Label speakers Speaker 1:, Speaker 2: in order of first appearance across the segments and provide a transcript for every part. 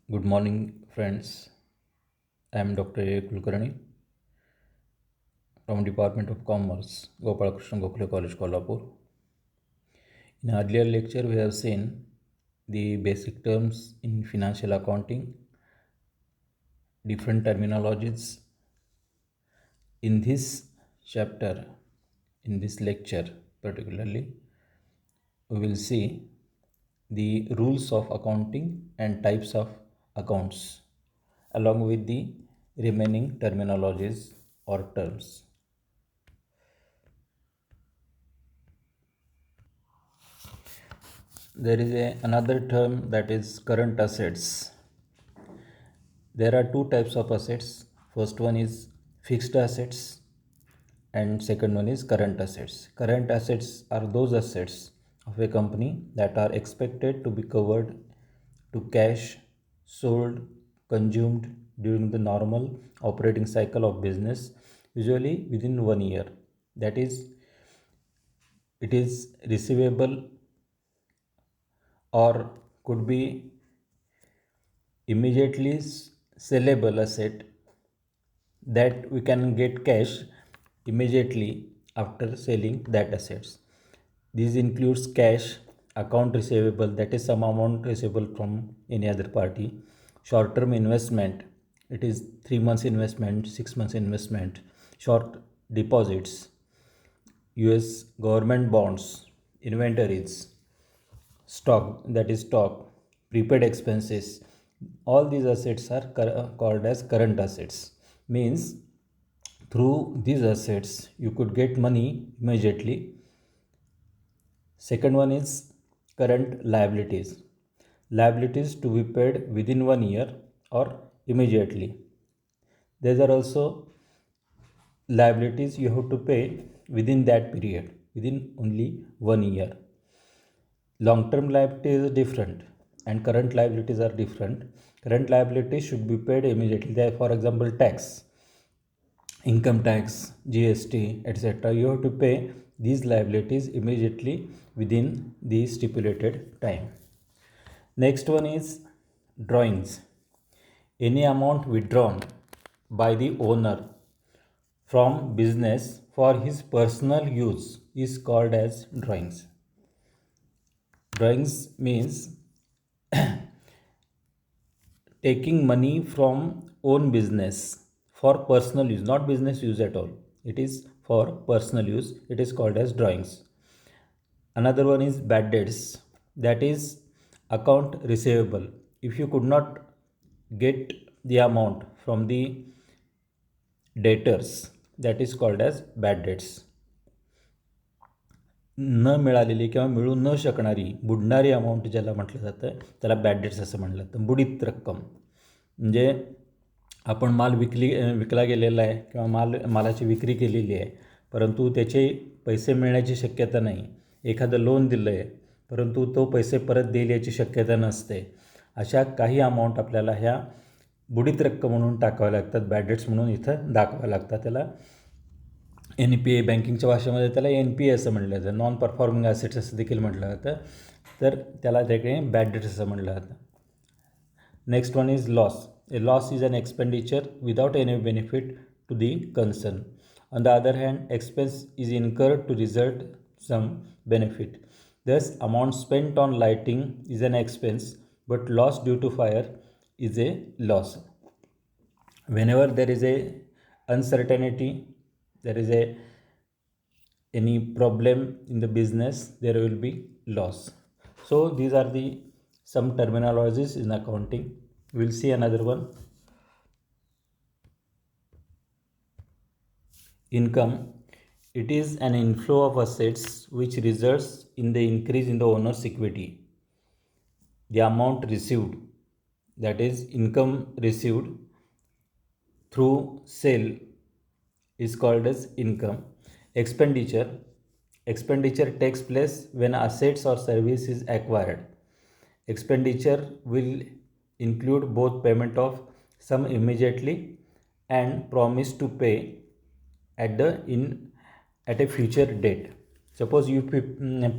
Speaker 1: Good morning, friends. I am Dr. A. Kulkarni from Department of Commerce, Gopalakrishna Gokhale College, Kolhapur. In earlier lecture, we have seen the basic terms in financial accounting, different terminologies. In this chapter, in this lecture particularly, we will see the rules of accounting and types of accounts, along with the remaining terminologies or terms. There is another term that is current assets. There are two types of assets. First one is fixed assets and second one is current assets. Current assets are those assets of a company that are expected to be covered to cash, sold, consumed during the normal operating cycle of business, usually within 1 year. That is, it is receivable or could be immediately sellable asset that we can get cash immediately after selling that assets. This includes cash, account receivable, that is some amount receivable from any other party, short term investment, it is 3 months investment, 6 months investment, short deposits, US government bonds, inventories, stock, that is stock, prepaid expenses. All these assets are called as current assets. Means through these assets you could get money immediately. Second one is current liabilities, liabilities to be paid within 1 year or immediately. There are also liabilities you have to pay within that period, within only 1 year. Long term liabilities is different and current liabilities are different. Current liabilities should be paid immediately. There, for example, tax, income tax, GST, etc. You have to pay these liabilities immediately within the stipulated time. Next one is drawings. Any amount withdrawn by the owner from business for his personal use is called as drawings. Drawings means taking money from own business for personal use, not business use at all, it is for personal use, it is called as drawings. Another one is bad debts, that is account receivable. If you could not get the amount from the debtors, that is called as bad debts. न मिळालेली किंवा मिळू न शकणारी बुडणारी amount ज्याला म्हटलं जातं त्याला बॅड डेट्स असं म्हटलं जातं. बुडीत रक्कम म्हणजे आपण माल विकला गेलेला आहे किंवा मालाची विक्री केलेली आहे, परंतु त्याचे पैसे मिळण्याची शक्यता नाही. एखादं लोन दिलं आहे परंतु तो पैसे परत देईल याची शक्यता नसते. अशा काही अमाऊंट आपल्याला ह्या बुडीत रक्कम म्हणून टाकाव्या लागतात, बॅड डेट्स म्हणून इथं दाखवाव्या लागतात. त्याला NPA, बँकिंगच्या भाषेमध्ये त्याला NPA असं म्हटलं जातं, नॉन परफॉर्मिंग ॲसेट्स असं देखील म्हटलं जातं. तर त्याला त्याकडे बॅड डेट्स असं म्हटलं जातं. Next one is loss. A loss is an expenditure without any benefit to the concern. On the other hand, expense is incurred to result some benefit. Thus, amount spent on lighting is an expense, but loss due to fire is a loss. Whenever there is a uncertainty, there is any problem in the business, there will be loss. So these are the some terminologies in accounting. We'll see another one. Income. It is an inflow of assets which results in the increase in the owner's equity. The amount received, that is income received through sale, is called as income. Expenditure. Expenditure takes place when assets or service is acquired. Expenditure will include both payment of sum immediately and promise to pay at a future date. Suppose you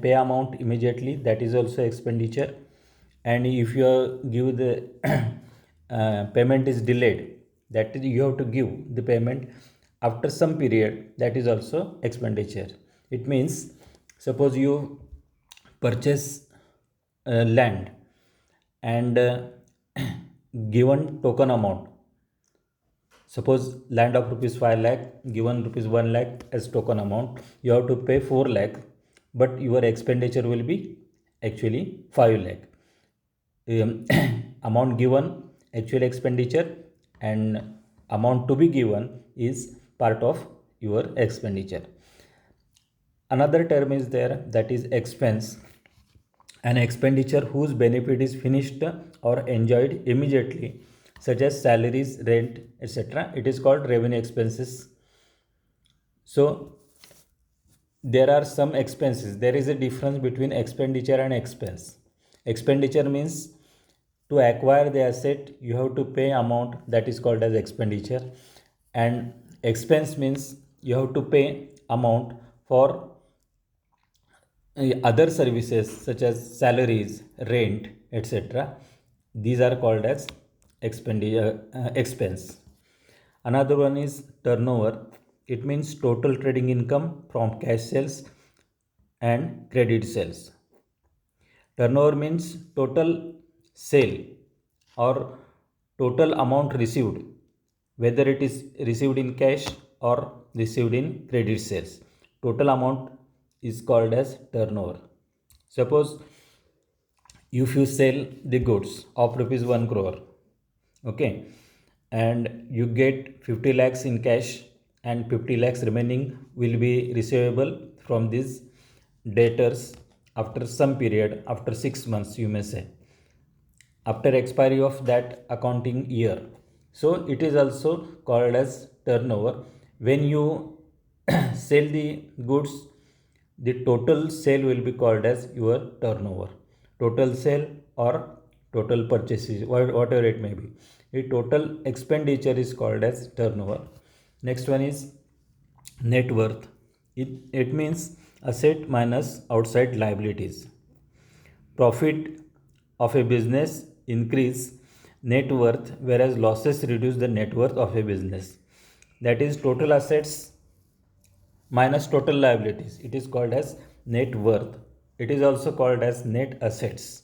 Speaker 1: pay amount immediately, that is also expenditure. And if you give the payment is delayed, that is you have to give the payment after some period, that is also expenditure. It means suppose you purchase land and given token amount, suppose land of rupees 5 lakh given rupees 1 lakh as token amount, you have to pay 4 lakh, but your expenditure will be actually 5 lakh. Amount given actual expenditure and amount to be given is part of your expenditure. Another term is there, that is expense. An expenditure whose benefit is finished or enjoyed immediately, such as salaries, rent, etc. It is called revenue expenses. So there are some expenses. There is a difference between expenditure and expense. Expenditure means to acquire the asset you have to pay amount, that is called as expenditure, and expense means you have to pay amount for other services such as salaries, rent, etc. These are called as expense. Another one is turnover. It means total trading income from cash sales and credit sales. Turnover means total sale or total amount received, whether it is received in cash or received in credit sales. Total amount is called as turnover. Suppose if you sell the goods of rupees 1 crore, okay, and you get 50 lakhs in cash and 50 lakhs remaining will be receivable from these debtors after some period, after 6 months you may say, after expiry of that accounting year. So it is also called as turnover. When you sell the goods, the total sale will be called as your turnover. Total sale or total purchases, whatever it may be. The total expenditure is called as turnover. Next one is net worth. It means asset minus outside liabilities. Profit of a business increase net worth, whereas losses reduce the net worth of a business. That is total assets minus total liabilities. It is called as net worth. It is also called as net assets.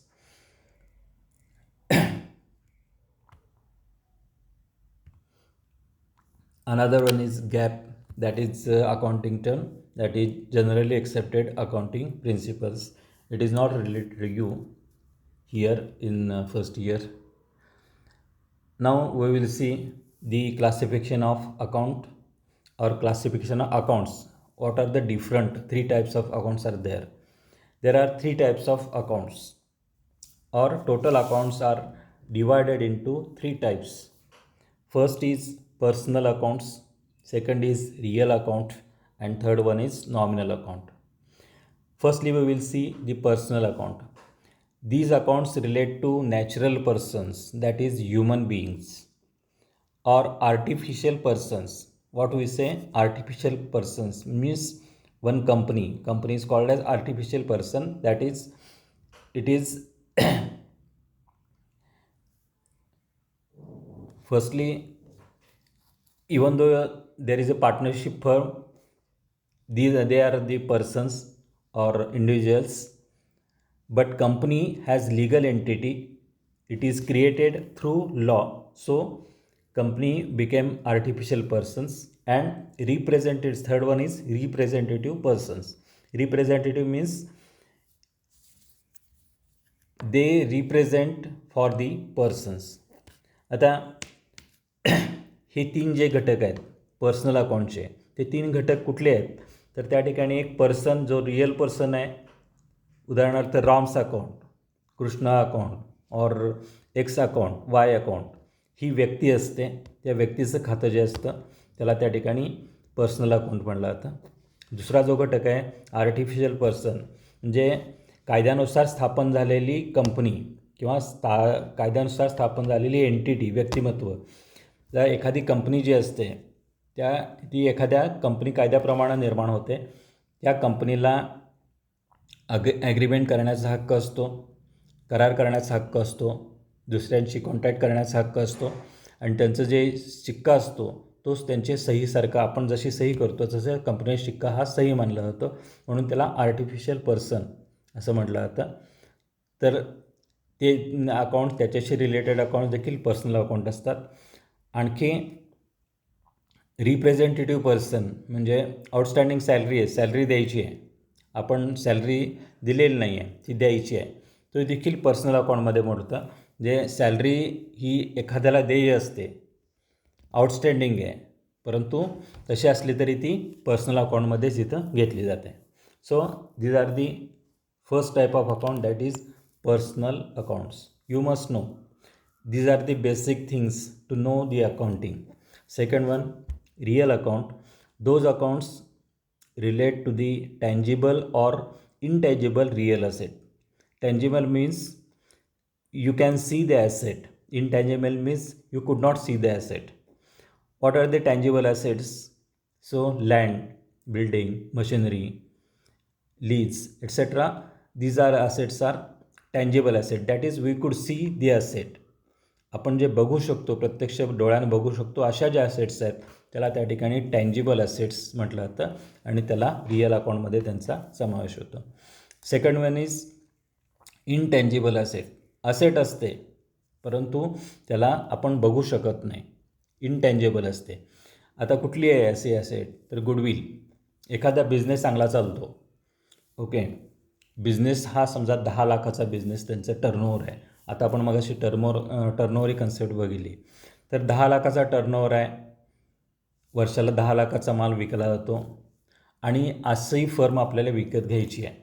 Speaker 1: Another one is GAAP, that is accounting term, that is generally accepted accounting principles. It is not related to you here in first year. Now we will see the classification of account or classification of accounts. What are the different three types of accounts are there? There are three types of accounts, or total accounts are divided into three types. First is personal accounts, second is real account, and third one is nominal account. Firstly, we will see the personal account. These accounts relate to natural persons, that is human beings, or artificial persons. What we say artificial persons means one company is called as artificial person, that is it is firstly, even though there is a partnership firm, they are the persons or individuals, but company has legal entity. It is created through law. So company became artificial persons. And representatives, third one is representative persons. Representative means they represent for the persons. आता हे तीन जे घटक आहेत personal अकाउंटचे, ते तीन घटक कुठले आहेत तर त्या ठिकाणी एक पर्सन जो रिअल पर्सन आहे, उदाहरणार्थ रॉम्स अकाउंट, कृष्णा अकाउंट और एक्स अकाउंट, वाय अकाउंट, ही व्यक्ती असते. त्या व्यक्तीचं खातं जे असतं त्याला त्या ठिकाणी पर्सनल अकाउंट म्हणलं जातं. दुसरा जो घटक आहे आर्टिफिशियल पर्सन, म्हणजे कायद्यानुसार स्थापन झालेली कंपनी किंवा कायद्यानुसार स्थापन झालेली एंटिटी, व्यक्तिमत्व. जर एखादी कंपनी जी असते ती एखाद्या कंपनी कायद्याप्रमाणे निर्माण होते. त्या कंपनीला ॲग्रीमेंट करण्याचा हक्क असतो, करार करण्याचा हक्क असतो, दुसऱ्यांशी कॉन्टॅक्ट करण्याचा हक्क असतो आणि त्यांचं जे शिक्का असतो तोच त्यांचे सहीसारखा आपण जशी सही करतो तसं कंपनी शिक्का हा सही मानला जातो, म्हणून त्याला आर्टिफिशियल पर्सन असं म्हटलं जातं. तर ते अकाउंट त्याच्याशी रिलेटेड अकाउंट देखील पर्सनल अकाउंट असतात. आणखी रिप्रेझेंटेटिव्ह पर्सन म्हणजे आउटस्टँडिंग सॅलरी आहे, सॅलरी द्यायची आहे, आपण सॅलरी दिलेली नाही आहे, ती द्यायची आहे, तो देखील पर्सनल अकाउंटमध्ये मोडतं. जे सॅलरी ही एखाद्याला देय असते, आउटस्टँडिंग आहे, परंतु तशी असली तरी ती पर्सनल अकाउंटमध्येच इथं घेतली जाते. So these are the first type of account, that is personal accounts. You must know these are the basic things to know the accounting. Second one, real account. Those accounts relate to the tangible or intangible real asset. Tangible means you can see the asset, intangible means you could not see the asset. What are the tangible assets? So land, building, machinery, leads, etc. These are assets are tangible asset, that is we could see the asset. आपण जे बघू शकतो, प्रत्यक्ष डोळ्याने बघू शकतो अशा ज्या assets आहेत त्याला त्या ठिकाणी टँजिबल असेट्स म्हटलं जातं आणि त्याला रिअल अकाउंटमध्ये त्यांचा समावेश होतो. Second one is intangible asset. Asset असते परंतु त्याला आपण बघू शकत नाही, इनटँजिबल असते. आता कुठली आहे असे असेट? तर गुडविल. एखादा बिझनेस चांगला चालतो, ओके, बिझनेस हा समजा 10 लाखाचा बिझनेस त्यांचं टर्नओव्हर आहे. आता आपण मगाशी टर्नओव्हर ही कन्सेप्ट बघितली. तर 10 लाखाचा टर्नओव्हर आहे, वर्षाला 10 लाखाचा माल विकला जातो आणि असंही फर्म आपल्याला विकत घ्यायची आहे.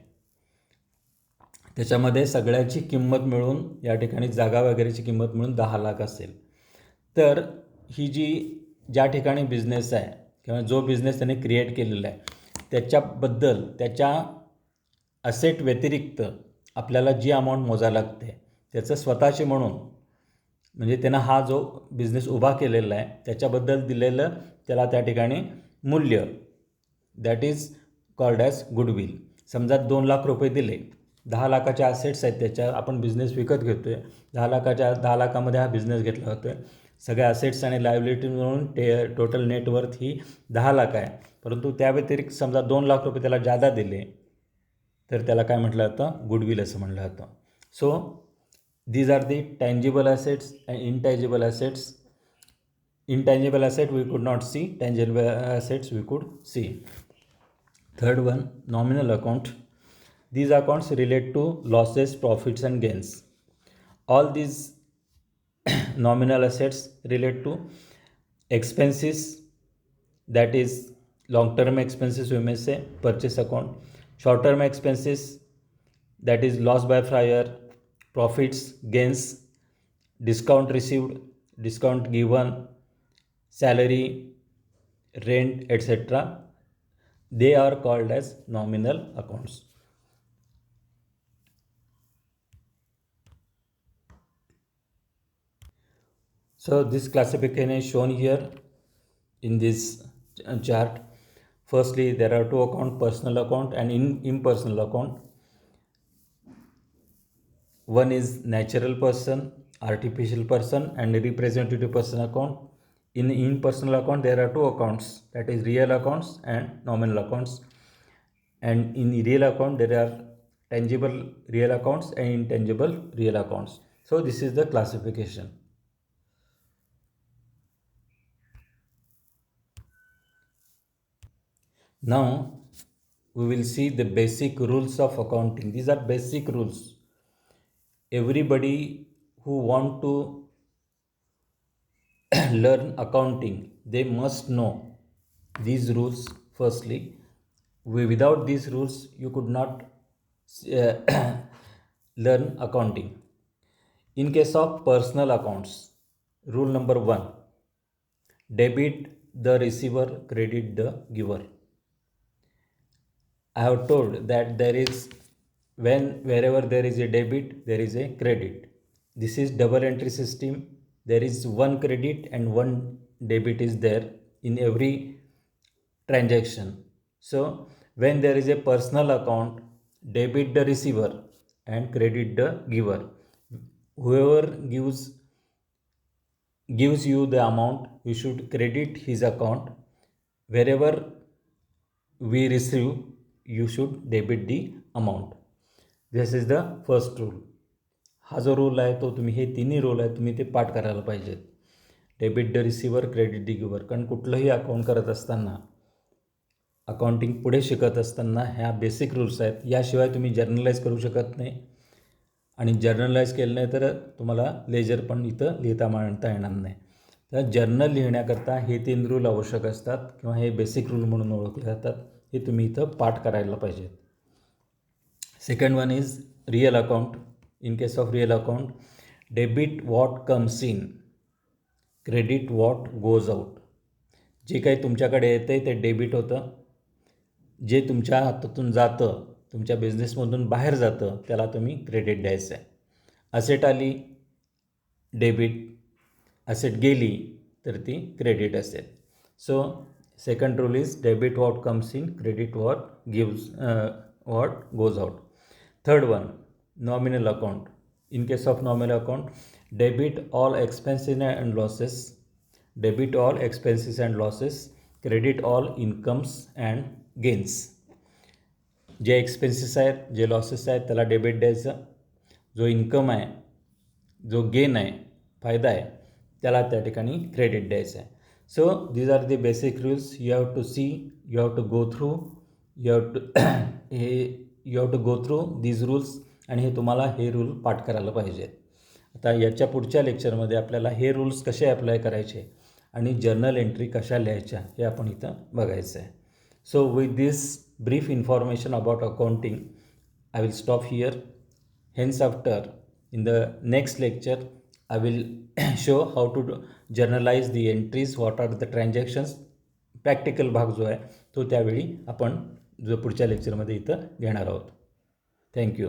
Speaker 1: त्याच्यामध्ये सगळ्याची किंमत मिळून या ठिकाणी जागा वगैरेची किंमत मिळून 10 लाख असेल. तर ही ज्या ठिकाणी बिझनेस आहे किंवा जो बिझनेस त्याने क्रिएट केलेला आहे त्याच्याबद्दल त्याच्या असेट व्यतिरिक्त आपल्याला जी अमाऊंट मोजायला लागते त्याचं स्वतःचे म्हणून, म्हणजे त्यानं हा जो बिझनेस उभा केलेला आहे त्याच्याबद्दल दिलेलं त्याला त्या ठिकाणी मूल्य, that is called as goodwill. समजा 2 लाख रुपये दिले, 10 लाखाच्या असेट्स आहेत त्याच्या, आपण बिझनेस विकत घेतो आहे, 10 लाखामध्ये हा बिझनेस घेतला जातो आहे. सगळ्या असेट्स आणि लायबिलिटी मिळून टोटल नेटवर्थ ही 10 लाख आहे, परंतु त्या व्यतिरिक्त समजा 2 लाख रुपये त्याला जादा दिले तर त्याला काय म्हटलं जातं? गुडविल असं म्हटलं जातं. सो these are the tangible assets and intangible assets. Intangible asset we could not see, tangible assets we could see. Third one, nominal account. These accounts relate to losses, profits and gains. All these nominal assets relate to expenses, that is long term expenses, we may say purchase account. Short term expenses, that is loss by prior, profits, gains, discount received, discount given, salary, rent, etc. They are called as nominal accounts. So this classification is shown here in this chart. Firstly, there are two accounts, personal account and impersonal account. One is natural person, artificial person and representative person account. In impersonal account there are two accounts, that is real accounts and nominal accounts. And in real account there are tangible real accounts and intangible real accounts. So this is the classification. Now we will see the basic rules of accounting. These are basic rules. Everybody who want to learn accounting, they must know these rules. Firstly, without these rules you could not learn accounting. In case of personal accounts, rule number 1, debit the receiver, credit the giver. I have told that there is, wherever there is a debit there is a credit. This is double entry system. There is one credit and one debit is there in every transaction. So when there is a personal account, debit the receiver and credit the giver. whoever gives you the amount, you should credit his account. Wherever we receive, you should debit the amount. This is the first rule. हा जो rule आहे तो तुम्ही, हे तिन्ही rule आहे तुम्ही ते पाठ करायला पाहिजेत. Debit the receiver, credit the giver. कारण कुठलंही अकाउंट करत असताना, अकाउंटिंग पुढे शिकत असताना ह्या बेसिक रूल्स आहेत. याशिवाय तुम्ही जर्नलाइज करू शकत नाही, आणि जर्नलाइज केलं नाही तर तुम्हाला लेजर पण इथं लिहिता मांडता येणार नाही. तर जर्नल लिहिण्याकरता हे 3 रूल आवश्यक असतात, किंवा हे बेसिक रूल म्हणून ओळखले जातात. हे तुम्ही इथं पाठ करायला पाहिजेत. Second one is real account. In case of real account, debit what comes in, credit what goes out. जे काही तुमच्याकडे येतं आहे ते डेबिट होतं. जे तुमच्या हातातून जातं, तुमच्या बिझनेसमधून बाहेर जातं, त्याला तुम्ही क्रेडिट द्यायचं आहे. असेट आली डेबिट, असेट गेली तर ती क्रेडिट असेल. So second rule is debit what comes in, credit what goes out. Third one, nominal account. In case of nominal account, debit all expenses and losses, debit all expenses and losses, credit all incomes and gains. J expenses आहेत, जे losses आहेत त्याला debit द्यायचं. जो income आहे, जो gain आहे, फायदा आहे, त्याला त्या ठिकाणी क्रेडिट द्यायचं आहे. So these are the basic rules. You have to see, you have to go through, you have to go through these rules. आणि हे तुम्हाला हे रूल पाठ करायला पाहिजेत. आता याच्या पुढच्या लेक्चरमध्ये आपल्याला हे रूल्स कसे अप्लाय करायचे आणि जर्नल एंट्री कशा लिहायच्या हे आपण इथं बघायचं आहे. So with this brief information about accounting, I will stop here. Henceafter, in the next lecture, I will show how to journalize the entries, what are the transactions. Practical भाग जो आहे तो त्यावेळी आपण जो पुढच्या लेक्चरमध्ये इथं घेणार आहोत. थँक्यू.